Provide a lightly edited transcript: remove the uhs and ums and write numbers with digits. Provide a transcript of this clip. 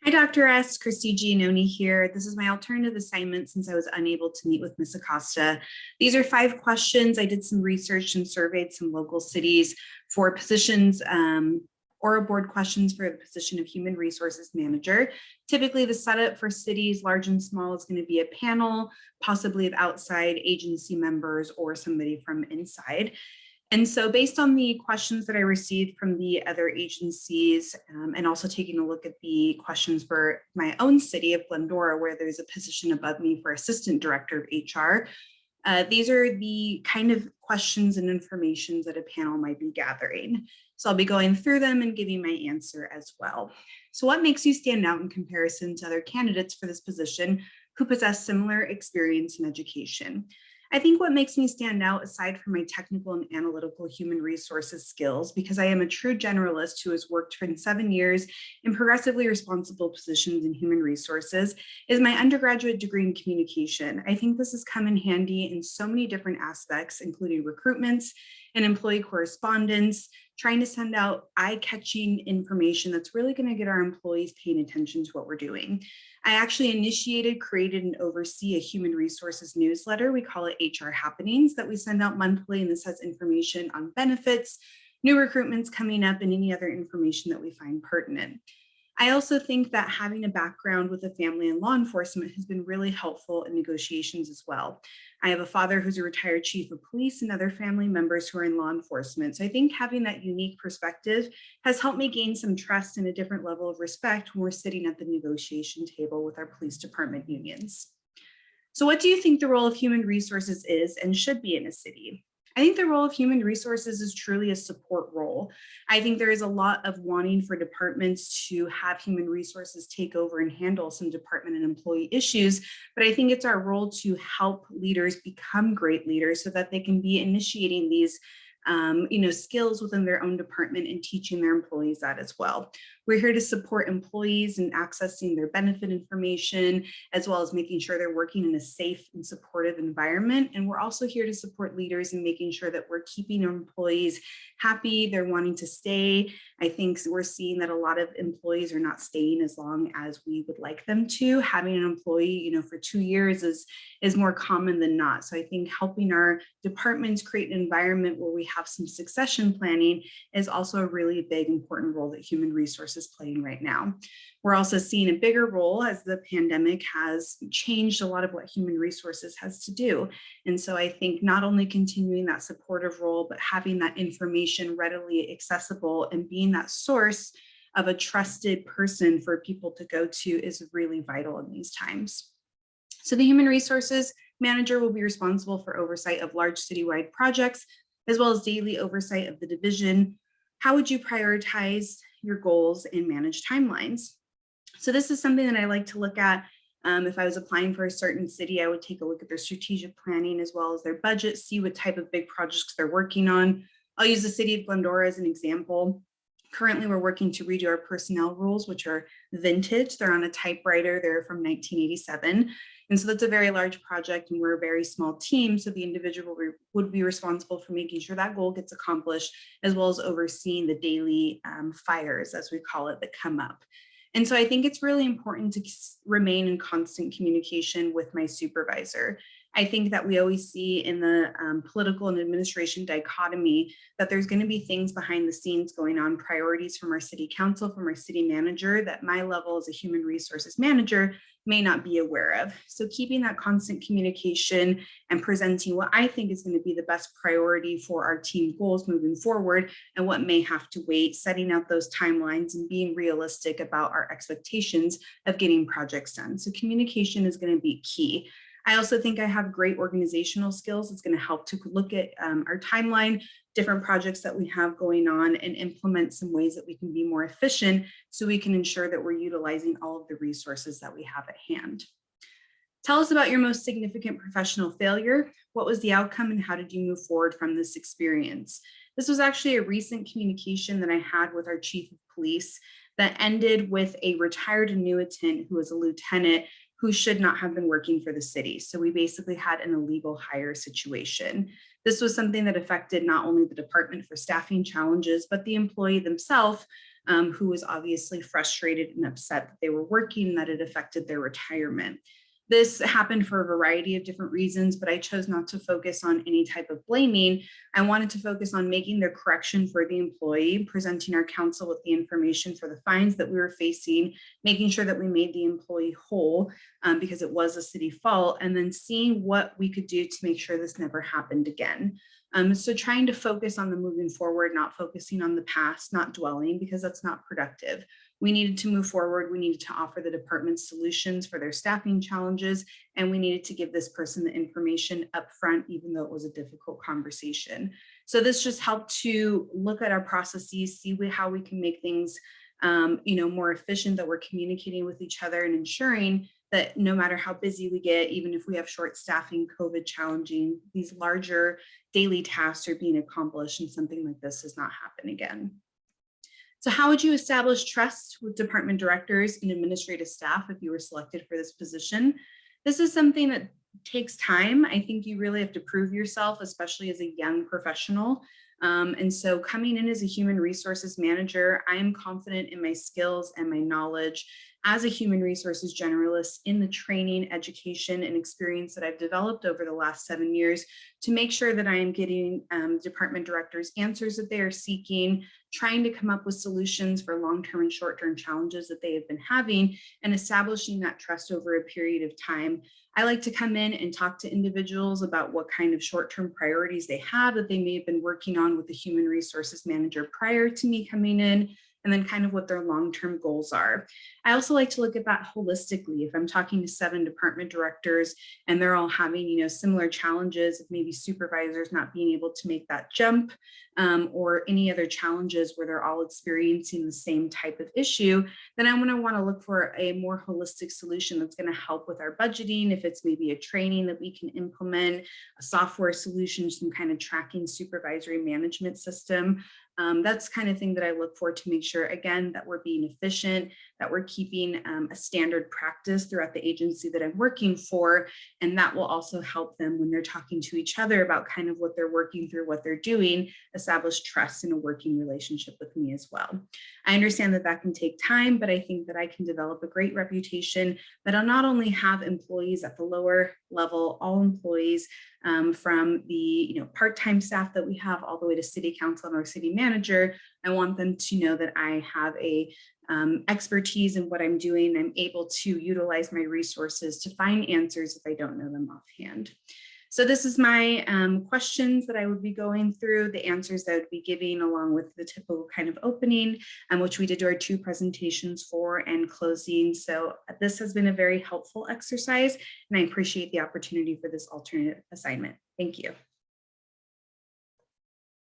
Hi, Dr. S. Christy Giannoni here. This is my alternative assignment since I was unable to meet with Ms. Acosta. These are 5 questions. I did some research and surveyed some local cities for positions or board questions for the position of Human Resources Manager. Typically, the setup for cities large and small is going to be a panel, possibly of outside agency members or somebody from inside. And so based on the questions that I received from the other agencies and also taking a look at the questions for my own city of Glendora, where there's a position above me for Assistant Director of HR, these are the kind of questions and information that a panel might be gathering. So I'll be going through them and giving my answer as well. So what makes you stand out in comparison to other candidates for this position who possess similar experience in education? I think what makes me stand out, aside from my technical and analytical human resources skills, because I am a true generalist who has worked for 7 years in progressively responsible positions in human resources, is my undergraduate degree in communication. I think this has come in handy in so many different aspects, including recruitments and employee correspondence, trying to send out eye-catching information that's really going to get our employees paying attention to what we're doing. I actually initiated, created, and oversee a human resources newsletter. We call it HR Happenings that we send out monthly, and this has information on benefits, new recruitments coming up, and any other information that we find pertinent. I also think that having a background with a family in law enforcement has been really helpful in negotiations as well. I have a father who's a retired chief of police and other family members who are in law enforcement. So I think having that unique perspective has helped me gain some trust and a different level of respect when we're sitting at the negotiation table with our police department unions. So what do you think the role of human resources is and should be in a city? I think the role of human resources is truly a support role. I think there is a lot of wanting for departments to have human resources take over and handle some department and employee issues, but I think it's our role to help leaders become great leaders so that they can be initiating these skills within their own department and teaching their employees that as well. We're here to support employees in accessing their benefit information, as well as making sure they're working in a safe and supportive environment. And we're also here to support leaders in making sure that we're keeping our employees happy, they're wanting to stay. I think we're seeing that a lot of employees are not staying as long as we would like them to. Having an employee, for 2 years is more common than not. So I think helping our departments create an environment where we have some succession planning is also a really big, important role that human resources is playing right now. We're also seeing a bigger role as the pandemic has changed a lot of what human resources has to do. And so I think not only continuing that supportive role, but having that information readily accessible and being that source of a trusted person for people to go to is really vital in these times. So the human resources manager will be responsible for oversight of large citywide projects, as well as daily oversight of the division. How would you prioritize your goals and manage timelines? So this is something that I like to look at. If I was applying for a certain city, I would take a look at their strategic planning as well as their budget, see what type of big projects they're working on. I'll use the city of Glendora as an example. Currently, we're working to redo our personnel rules, which are vintage. They're on a typewriter. They're from 1987. And so that's a very large project, and we're a very small team. So the individual would be responsible for making sure that goal gets accomplished, as well as overseeing the daily fires, as we call it, that come up. And so I think it's really important to remain in constant communication with my supervisor. I think that we always see in the political and administration dichotomy that there's going to be things behind the scenes going on, priorities from our city council, from our city manager, that my level as a human resources manager may not be aware of. So keeping that constant communication and presenting what I think is going to be the best priority for our team goals moving forward and what may have to wait, setting out those timelines and being realistic about our expectations of getting projects done. So communication is going to be key. I also think I have great organizational skills. It's going to help to look at our timeline, different projects that we have going on, and implement some ways that we can be more efficient so we can ensure that we're utilizing all of the resources that we have at hand. Tell us about your most significant professional failure. What was the outcome and how did you move forward from this experience? This was actually a recent communication that I had with our chief of police that ended with a retired annuitant who was a lieutenant who should not have been working for the city. So we basically had an illegal hire situation. This was something that affected not only the department for staffing challenges, but the employee themselves who was obviously frustrated and upset that they were working, that it affected their retirement. This happened for a variety of different reasons, but I chose not to focus on any type of blaming. I wanted to focus on making the correction for the employee, presenting our council with the information for the fines that we were facing, making sure that we made the employee whole because it was a city fault, and then seeing what we could do to make sure this never happened again. So trying to focus on the moving forward, not focusing on the past, not dwelling, because that's not productive. We needed to move forward. We needed to offer the department solutions for their staffing challenges, and we needed to give this person the information up front, even though it was a difficult conversation. So this just helped to look at our processes, see how we can make things more efficient, that we're communicating with each other and ensuring that no matter how busy we get, even if we have short staffing, COVID challenging, these larger daily tasks are being accomplished and something like this does not happen again. So how would you establish trust with department directors and administrative staff if you were selected for this position? This is something that takes time. I think you really have to prove yourself, especially as a young professional. And so coming in as a human resources manager, I am confident in my skills and my knowledge as a human resources generalist in the training, education, and experience that I've developed over the last 7 years to make sure that I am getting department directors answers that they are seeking, trying to come up with solutions for long-term and short-term challenges that they have been having, and establishing that trust over a period of time. I like to come in and talk to individuals about what kind of short-term priorities they have that they may have been working on with the human resources manager prior to me coming in, and then kind of what their long-term goals are. I also like to look at that holistically. If I'm talking to 7 department directors and they're all having, similar challenges, maybe supervisors not being able to make that jump, or any other challenges where they're all experiencing the same type of issue, then I'm going to want to look for a more holistic solution that's going to help with our budgeting. If it's maybe a training that we can implement, a software solution, some kind of tracking supervisory management system. That's kind of thing that I look for to make sure, again, that we're being efficient, that we're keeping a standard practice throughout the agency that I'm working for. And that will also help them when they're talking to each other about kind of what they're working through, what they're doing, establish trust in a working relationship with me as well. I understand that that can take time, but I think that I can develop a great reputation that I'll not only have employees at the lower level, all employees, from the part-time staff that we have all the way to city council and our city manager. I want them to know that I have a expertise in what I'm doing. I'm able to utilize my resources to find answers if I don't know them offhand. So this is my questions that I would be going through, the answers that I would be giving along with the typical kind of opening, which we did our 2 presentations for and closing. So this has been a very helpful exercise, and I appreciate the opportunity for this alternate assignment. Thank you.